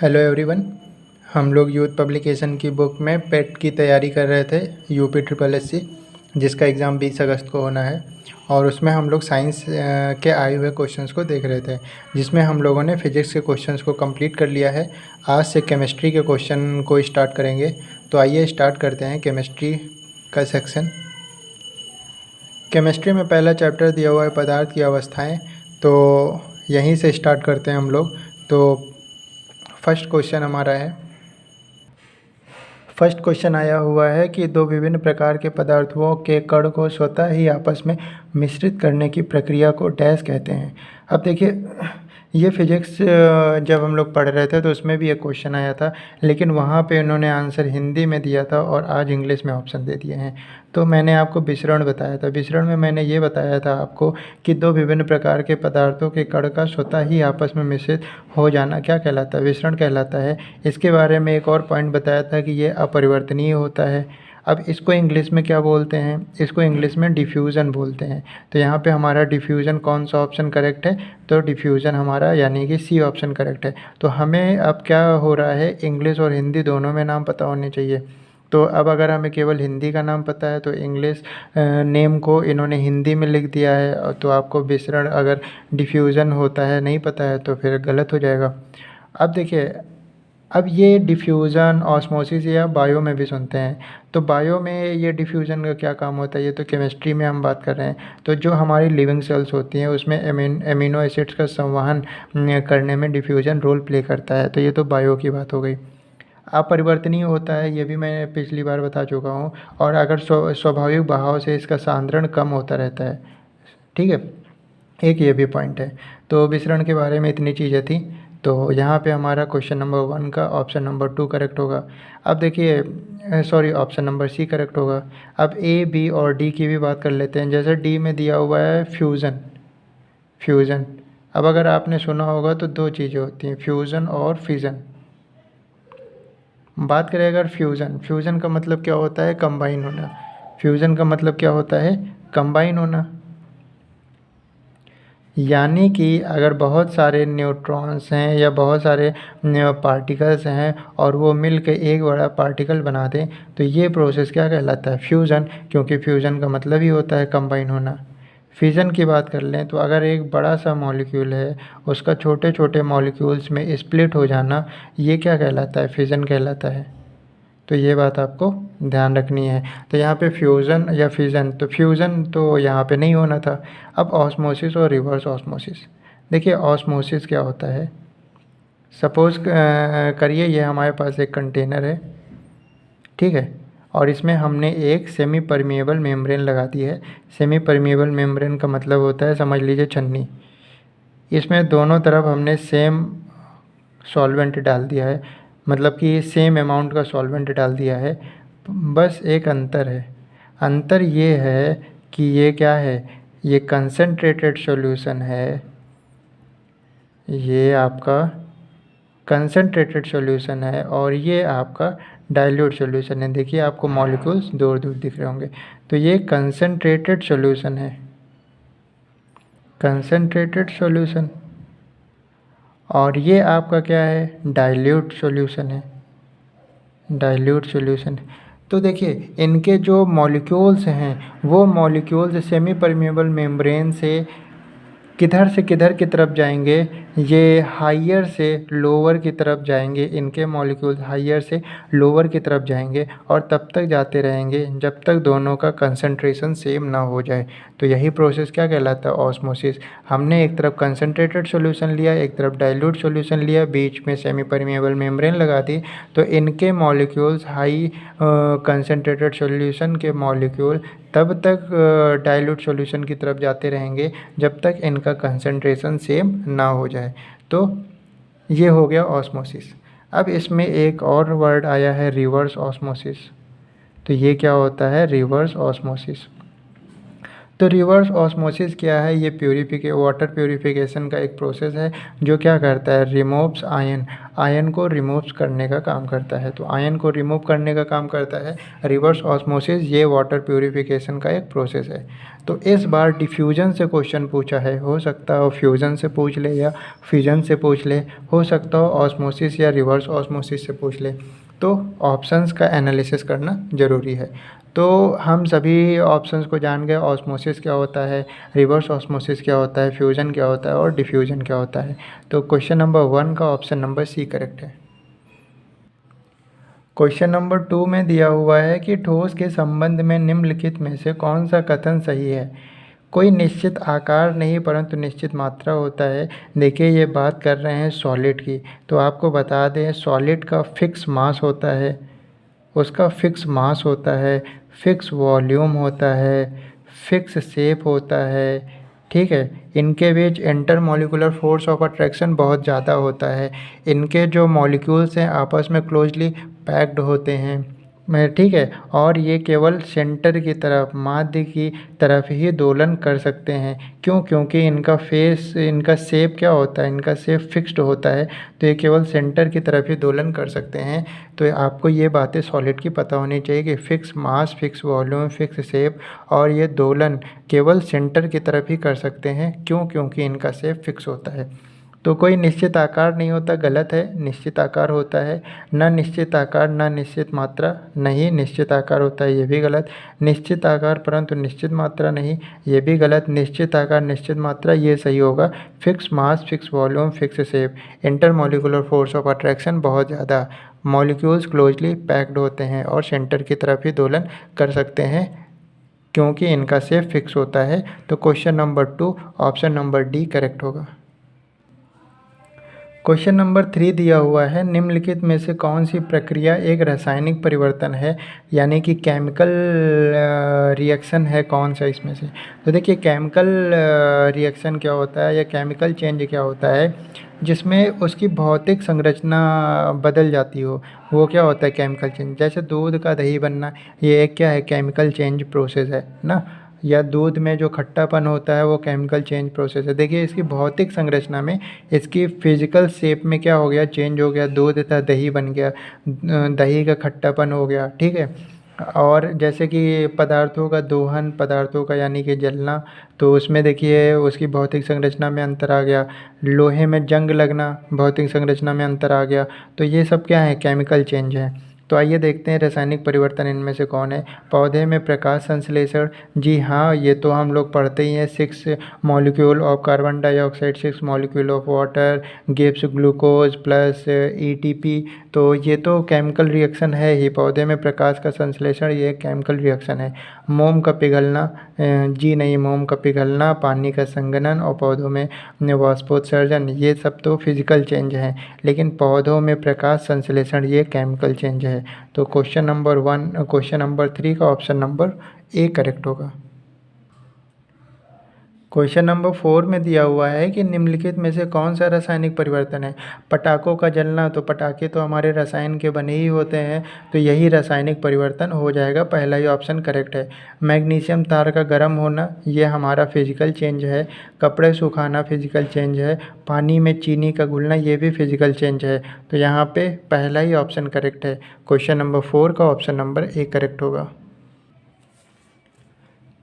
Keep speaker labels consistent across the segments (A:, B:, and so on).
A: Hello everyone. हम लोग youth publication की बुक में पेट की तैयारी कर रहे थे, यूपी ट्रिपल एससी, जिसका एग्ज़ाम 20 अगस्त को होना है। और उसमें हम लोग साइंस के आए हुए क्वेश्चंस को देख रहे थे, जिसमें हम लोगों ने फिजिक्स के क्वेश्चंस को कंप्लीट कर लिया है। आज से केमिस्ट्री के क्वेश्चन को स्टार्ट करेंगे। तो आइए स्टार्ट करते हैं केमिस्ट्री का सेक्शन। केमिस्ट्री में पहला चैप्टर दिया हुआ है पदार्थ की अवस्थाएँ, तो यहीं से स्टार्ट करते हैं हम लोग। तो फर्स्ट क्वेश्चन हमारा है, फर्स्ट क्वेश्चन आया हुआ है कि दो विभिन्न प्रकार के पदार्थों के कण को स्वतः ही आपस में मिश्रित करने की प्रक्रिया को डैश कहते हैं। अब देखिए, ये फिजिक्स जब हम लोग पढ़ रहे थे तो उसमें भी एक क्वेश्चन आया था, लेकिन वहाँ पे उन्होंने आंसर हिंदी में दिया था और आज इंग्लिश में ऑप्शन दे दिए हैं। तो मैंने आपको विसरण बताया था। विसरण में मैंने ये बताया था आपको कि दो विभिन्न प्रकार के पदार्थों के कण का स्वतः ही आपस में मिश्रित हो जाना क्या कहलाता है? विसरण कहलाता है। इसके बारे में एक और पॉइंट बताया था कि ये अपरिवर्तनीय होता है। अब इसको इंग्लिश में क्या बोलते हैं? इसको इंग्लिश में डिफ्यूज़न बोलते हैं। तो यहाँ पे हमारा डिफ्यूज़न कौन सा ऑप्शन करेक्ट है? तो डिफ्यूज़न हमारा यानी कि सी ऑप्शन करेक्ट है। तो हमें अब क्या हो रहा है, इंग्लिश और हिंदी दोनों में नाम पता होने चाहिए। तो अब अगर हमें केवल हिंदी का नाम पता है तो इंग्लिश नेम को इन्होंने हिंदी में लिख दिया है। तो आपको विसरण अगर डिफ्यूज़न होता है नहीं पता है तो फिर गलत हो जाएगा। अब देखिए, अब ये डिफ्यूज़न ऑस्मोसिस या बायो में भी सुनते हैं। तो बायो में ये डिफ्यूज़न का क्या काम होता है? ये तो केमिस्ट्री में हम बात कर रहे हैं। तो जो हमारी लिविंग सेल्स होती हैं उसमें एमिनो एसिड्स का संवहन करने में डिफ्यूज़न रोल प्ले करता है। तो ये तो बायो की बात हो गई। अपरिवर्तनीय होता है, ये भी मैं पिछली बार बता चुका हूँ। और अगर स्वाभाविक बहाव से इसका सांद्रण कम होता रहता है। ठीक है, एक ये भी पॉइंट है। तो विसरण के बारे में इतनी चीज़ें थी। तो यहाँ पे हमारा क्वेश्चन नंबर 1 का ऑप्शन नंबर 2 करेक्ट होगा। अब देखिए, sorry, option number C correct होगा। अब ए, बी और डी की भी बात कर लेते हैं। जैसे डी में दिया हुआ है फ्यूज़न। अब अगर आपने सुना होगा तो दो चीज़ें होती हैं, फ्यूज़न और फिज़न। बात करें अगर फ्यूज़न का मतलब क्या होता है? कंबाइन होना। फ्यूज़न का मतलब क्या होता है? कंबाइन होना। यानी कि अगर बहुत सारे न्यूट्रॉन्स हैं या बहुत सारे पार्टिकल्स हैं और वो मिल के एक बड़ा पार्टिकल बना दें, तो ये प्रोसेस क्या कहलाता है? फ्यूज़न। क्योंकि फ्यूज़न का मतलब ही होता है कंबाइन होना। फिज़न की बात कर लें तो अगर एक बड़ा सा मॉलिक्यूल है, उसका छोटे छोटे मॉलिक्यूल्स में स्प्लिट हो जाना, ये क्या कहलाता है? फिज़न कहलाता है। तो ये बात आपको ध्यान रखनी है। तो यहाँ पे फ्यूज़न या फिज़न, तो फ्यूज़न तो यहाँ पे नहीं होना था। अब ऑस्मोसिस और रिवर्स ऑस्मोसिस। देखिए, ऑस्मोसिस क्या होता है? सपोज़ करिए ये हमारे पास एक कंटेनर है, ठीक है, और इसमें हमने एक सेमी परमिएबल मेम्ब्रेन लगा दी है। सेमी परमिएबल मेम्ब्रेन का मतलब होता है, समझ लीजिए, छन्नी। इसमें दोनों तरफ हमने सेम सॉल्वेंट डाल दिया है, मतलब कि सेम अमाउंट का सॉल्वेंट डाल दिया है। बस एक अंतर है। अंतर ये है कि ये क्या है? ये कंसंट्रेटेड सॉल्यूशन है। ये आपका कंसंट्रेटेड सॉल्यूशन है और ये आपका डाइल्यूट सॉल्यूशन है। देखिए, आपको मॉलिक्यूल्स दूर दूर दिख रहे होंगे। तो ये कंसंट्रेटेड सॉल्यूशन है, कंसंट्रेटेड सॉल्यूशन। और ये आपका क्या है? डाइल्यूट सॉल्यूशन है, डाइल्यूट सॉल्यूशन। तो देखिए, इनके जो मॉलिक्यूल्स हैं वो मॉलिक्यूल्स सेमी परमिएबल मेम्ब्रेन से किधर से किधर की तरफ जाएंगे? ये हायर से लोअर की तरफ जाएंगे। इनके मॉलिक्यूल्स हायर से लोअर की तरफ जाएंगे और तब तक जाते रहेंगे जब तक दोनों का कंसंट्रेशन सेम ना हो जाए। तो यही प्रोसेस क्या कहलाता है? ऑस्मोसिस। हमने एक तरफ कंसंट्रेटेड सॉल्यूशन लिया, एक तरफ डाइल्यूट सॉल्यूशन लिया, बीच में सेमी परमिएबल मेम्ब्रेन लगा दी। तो इनके मॉलिक्यूल्स हाई कंसंट्रेटेड सॉल्यूशन के मॉलिक्यूल तब तक डाइल्यूट सॉल्यूशन की तरफ जाते रहेंगे जब तक इनका कंसंट्रेशन सेम ना हो जाए। तो ये हो गया ऑस्मोसिस। अब इसमें एक और वर्ड आया है, रिवर्स ऑस्मोसिस। तो ये क्या होता है? Reverse osmosis. तो रिवर्स ऑस्मोसिस क्या है? ये वाटर प्यूरिफिकेशन का एक प्रोसेस है जो क्या करता है, रिमूव्स आयन को रिमूव करने का काम करता है। तो आयन को रिमूव करने का काम करता है रिवर्स ऑस्मोसिस, ये वाटर प्यूरिफिकेशन का एक प्रोसेस है। तो इस बार डिफ्यूजन से क्वेश्चन पूछा है, हो सकता है फ्यूज़न से पूछ ले या फ्यूजन से पूछ ले, हो सकता हो ऑस्मोसिस या रिवर्स ऑस्मोसिस से पूछ ले। तो ऑप्शंस का एनालिसिस करना ज़रूरी है। तो हम सभी ऑप्शंस को जान गए, ऑस्मोसिस क्या होता है, रिवर्स ऑस्मोसिस क्या होता है, फ्यूज़न क्या होता है और डिफ्यूज़न क्या होता है। तो क्वेश्चन नंबर 1 का ऑप्शन नंबर सी करेक्ट है। क्वेश्चन नंबर 2 में दिया हुआ है कि ठोस के संबंध में निम्नलिखित में से कौन सा कथन सही है? कोई निश्चित आकार नहीं परंतु निश्चित मात्रा होता है। देखिए ये बात कर रहे हैं सॉलिड की, तो आपको बता दें सॉलिड का फिक्स मास होता है, उसका फिक्स मास होता है, फिक्स वॉल्यूम होता है, फिक्स शेप होता है, ठीक है। इनके बीच इंटरमॉलिक्यूलर फोर्स ऑफ अट्रैक्शन बहुत ज़्यादा होता है। इनके जो मॉलिक्यूल्स हैं आपस में क्लोजली पैक्ड होते हैं, ठीक है। और ये केवल सेंटर की तरफ, माध्य की तरफ ही दोलन कर सकते हैं। क्यों? क्योंकि इनका शेप क्या होता है, इनका शेप फिक्स्ड होता है, तो ये केवल सेंटर की तरफ ही दोलन कर सकते हैं। तो आपको ये बातें सॉलिड की पता होनी चाहिए कि fix mass, fix volume, fix shape और ये दोलन केवल सेंटर की तरफ ही कर सकते हैं। क्यों? क्योंकि इनका शेप फिक्स होता है। तो कोई निश्चित आकार नहीं होता, गलत है। निश्चित आकार होता है। न निश्चित आकार न निश्चित मात्रा, नहीं निश्चित आकार होता है, ये भी गलत। निश्चित आकार परंतु निश्चित मात्रा नहीं, ये भी गलत। निश्चित आकार निश्चित मात्रा, ये सही होगा। Fix mass, fix volume, fix shape, intermolecular force of attraction बहुत ज़्यादा, मॉलिक्यूल्स क्लोजली पैक्ड होते हैं और सेंटर की तरफ ही दोलन कर सकते हैं क्योंकि इनका शेप फिक्स होता है। तो question number 2 option number D correct होगा। क्वेश्चन नंबर 3 दिया हुआ है, निम्नलिखित में से कौन सी प्रक्रिया एक रासायनिक परिवर्तन है, यानी कि केमिकल रिएक्शन है, कौन सा इसमें से? तो देखिए केमिकल रिएक्शन क्या होता है या केमिकल चेंज क्या होता है, जिसमें उसकी भौतिक संरचना बदल जाती हो, वो क्या होता है केमिकल चेंज। जैसे दूध का दही बनना, ये एक क्या है, केमिकल चेंज प्रोसेस है ना। या दूध में जो खट्टापन होता है वो केमिकल चेंज प्रोसेस है। देखिए इसकी भौतिक संरचना में, इसकी फिजिकल शेप में क्या हो गया, चेंज हो गया। दूध था दही बन गया, दही का खट्टापन हो गया, ठीक है। और जैसे कि पदार्थों का दोहन, पदार्थों का यानी कि जलना, तो उसमें देखिए उसकी भौतिक संरचना में अंतर आ गया। लोहे में जंग लगना, भौतिक संरचना में अंतर आ गया। तो ये सब क्या है, केमिकल चेंज है। तो आइए देखते हैं रासायनिक परिवर्तन इनमें से कौन है। पौधे में प्रकाश संश्लेषण, जी हाँ ये तो हम लोग पढ़ते ही हैं। 6 molecule of carbon dioxide, 6 molecule of water gives glucose plus ATP। तो ये तो केमिकल रिएक्शन है ही। पौधे में प्रकाश का संश्लेषण, ये केमिकल रिएक्शन है। मोम का पिघलना, जी नहीं, मोम का पिघलना, पानी का संघनन और पौधों में वाष्पोत्सर्जन, ये सब तो फिजिकल चेंज हैं। लेकिन पौधों में प्रकाश संश्लेषण ये केमिकल चेंज है। तो क्वेश्चन नंबर 3 का ऑप्शन नंबर ए करेक्ट होगा। क्वेश्चन नंबर 4 में दिया हुआ है कि निम्नलिखित में से कौन सा रासायनिक परिवर्तन है। पटाखों का जलना, तो पटाखे तो हमारे रसायन के बने ही होते हैं, तो यही रासायनिक परिवर्तन हो जाएगा, पहला ही ऑप्शन करेक्ट है। मैग्नीशियम तार का गर्म होना, ये हमारा फिजिकल चेंज है। कपड़े सुखाना फिजिकल चेंज है। पानी में चीनी का घुलना, ये भी फिजिकल चेंज है। तो यहाँ पे पहला ही ऑप्शन करेक्ट है। क्वेश्चन नंबर 4 का ऑप्शन नंबर ए करेक्ट होगा।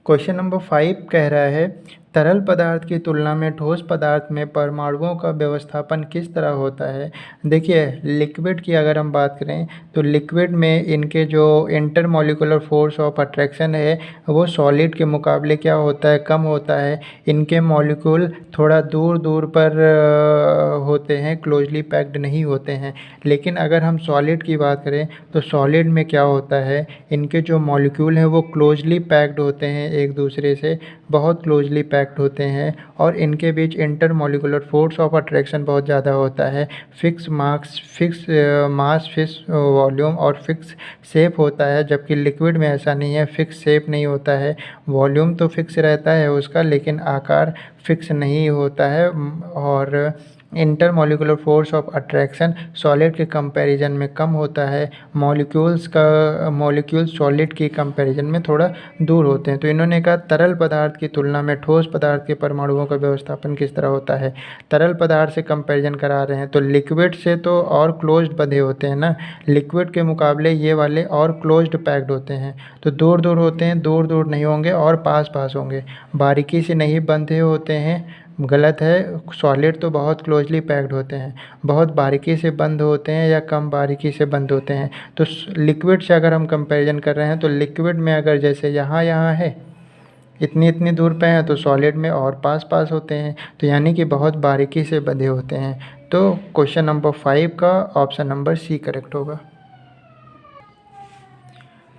A: क्वेश्चन नंबर 5 कह रहा है, तरल पदार्थ की तुलना में ठोस पदार्थ में परमाणुओं का व्यवस्थापन किस तरह होता है। देखिए लिक्विड की अगर हम बात करें तो लिक्विड में इनके जो इंटरमॉलिक्यूलर फोर्स ऑफ अट्रैक्शन है वो सॉलिड के मुकाबले क्या होता है, कम होता है। इनके मॉलिक्यूल थोड़ा दूर दूर पर होते हैं, क्लोजली पैक्ड नहीं होते हैं। लेकिन अगर हम सॉलिड की बात करें तो सॉलिड में क्या होता है, इनके जो मॉलिक्यूल हैं वो क्लोजली पैक्ड होते हैं, एक दूसरे से बहुत क्लोजली पैक्ड होते हैं और इनके बीच इंटरमॉलिक्यूलर फोर्स ऑफ अट्रैक्शन बहुत ज़्यादा होता है। फिक्स मास, फिक्स वॉल्यूम और फिक्स शेप होता है, जबकि लिक्विड में ऐसा नहीं है, फिक्स शेप नहीं होता है। वॉल्यूम तो फिक्स रहता है उसका, लेकिन आकार फिक्स नहीं होता है। और intermolecular force of attraction solid के कंपैरिजन में कम होता है, मॉलिक्यूल्स सॉलिड की कंपैरिजन में थोड़ा दूर होते हैं। तो इन्होंने कहा तरल पदार्थ की तुलना में ठोस पदार्थ के परमाणुओं का व्यवस्थापन किस तरह होता है। तरल पदार्थ से कंपैरिजन करा रहे हैं, तो लिक्विड से तो और क्लोज्ड बंधे होते हैं ना, लिक्विड के मुकाबले ये वाले और क्लोज्ड पैक्ड होते हैं। तो दूर दूर होते हैं, दूर दूर नहीं होंगे और पास पास होंगे, बारीकी से नहीं बंधे होते हैं, गलत है। सॉलिड तो बहुत क्लोजली पैक्ड होते हैं, बहुत बारीकी से बंद होते हैं या कम बारीकी से बंद होते हैं। तो लिक्विड से अगर हम कंपैरिजन कर रहे हैं, तो लिक्विड में अगर जैसे यहाँ यहाँ है, इतनी इतनी दूर पे हैं, तो सॉलिड में और पास पास होते हैं, तो यानी कि बहुत बारीकी से बंधे होते हैं। तो क्वेश्चन नंबर 5 का ऑप्शन नंबर सी करेक्ट होगा।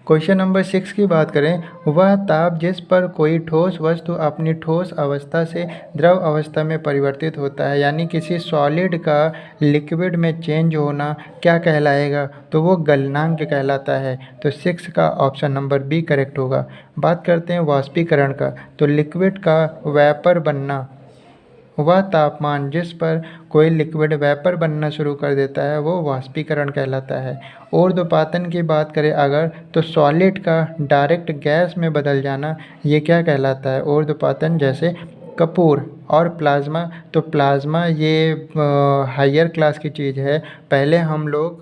A: क्वेश्चन नंबर 6 की बात करें, वह ताप जिस पर कोई ठोस वस्तु अपनी ठोस अवस्था से द्रव अवस्था में परिवर्तित होता है, यानी किसी सॉलिड का लिक्विड में चेंज होना क्या कहलाएगा, तो वो गलनांक कहलाता है। तो 6 का ऑप्शन नंबर बी करेक्ट होगा। बात करते हैं वाष्पीकरण का, तो लिक्विड का वेपर बनना, वह तापमान जिस पर कोई लिक्विड वेपर बनना शुरू कर देता है, वो वाष्पीकरण कहलाता है। ऊर्ध्वपातन की बात करें अगर, तो सॉलिड का डायरेक्ट गैस में बदल जाना, ये क्या कहलाता है, ऊर्ध्वपातन। जैसे कपूर और प्लाज्मा, तो प्लाज्मा ये हायर क्लास की चीज़ है। पहले हम लोग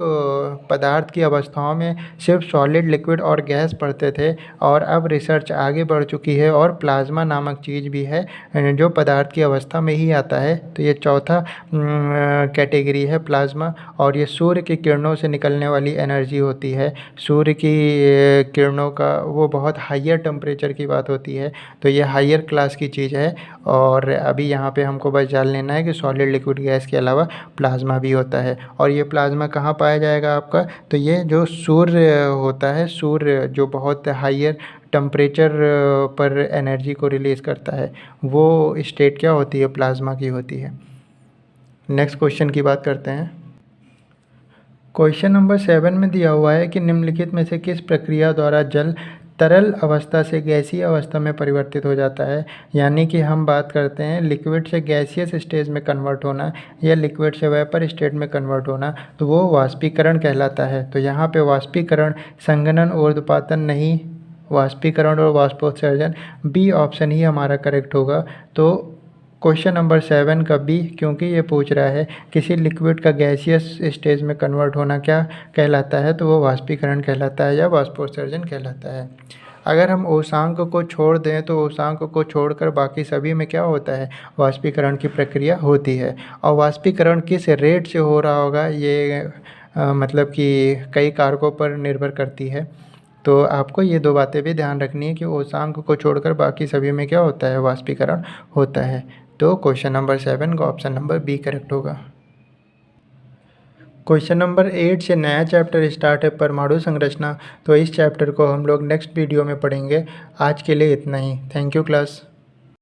A: पदार्थ की अवस्थाओं में सिर्फ सॉलिड, लिक्विड और गैस पढ़ते थे, और अब रिसर्च आगे बढ़ चुकी है और प्लाज्मा नामक चीज़ भी है जो पदार्थ की अवस्था में ही आता है। तो ये चौथा कैटेगरी है प्लाज्मा, और ये सूर्य की किरणों से निकलने वाली एनर्जी होती है। सूर्य की किरणों का वो बहुत हायर टेम्परेचर की बात होती है, तो ये हायर क्लास की चीज़ है। और अभी यहाँ पे हमको बस जान लेना है कि सॉलिड, लिक्विड, गैस के अलावा प्लाज्मा भी होता है। और ये प्लाज्मा कहाँ पाया जाएगा आपका, तो ये जो सूर्य होता है, सूर्य जो बहुत हायर टेम्परेचर पर एनर्जी को रिलीज़ करता है, वो स्टेट क्या होती है, प्लाज्मा की होती है। नेक्स्ट क्वेश्चन की बात करते हैं। क्वेश्चन नंबर 7 में दिया हुआ है कि निम्नलिखित में से किस प्रक्रिया द्वारा जल तरल अवस्था से गैसीय अवस्था में परिवर्तित हो जाता है। यानी कि हम बात करते हैं लिक्विड से गैसियस स्टेज में कन्वर्ट होना या लिक्विड से वेपर स्टेट में कन्वर्ट होना, तो वो वाष्पीकरण कहलाता है। तो यहाँ पे वाष्पीकरण, संघनन, ऊर्ध्वपातन नहीं, वाष्पीकरण और वाष्पोत्सर्जन, बी ऑप्शन ही हमारा करेक्ट होगा। तो क्वेश्चन नंबर 7 का बी, क्योंकि ये पूछ रहा है किसी लिक्विड का गैसियस स्टेज में कन्वर्ट होना क्या कहलाता है, तो वो वाष्पीकरण कहलाता है या वाष्पोत्सर्जन कहलाता है। अगर हम उष्मांक को छोड़ दें, तो उष्मांक को छोड़कर बाकी सभी में क्या होता है, वाष्पीकरण की प्रक्रिया होती है। और वाष्पीकरण किस रेट से हो रहा होगा, ये मतलब कि कई कारकों पर निर्भर करती है। तो आपको ये दो बातें भी ध्यान रखनी है कि उष्मांक को छोड़कर बाकी सभी में क्या होता है, वाष्पीकरण होता है। तो क्वेश्चन नंबर 7 का ऑप्शन नंबर बी करेक्ट होगा। क्वेश्चन नंबर 8 से नया चैप्टर स्टार्ट है, परमाणु संरचना। तो इस चैप्टर को हम लोग नेक्स्ट वीडियो में पढ़ेंगे। आज के लिए इतना ही। Thank you class.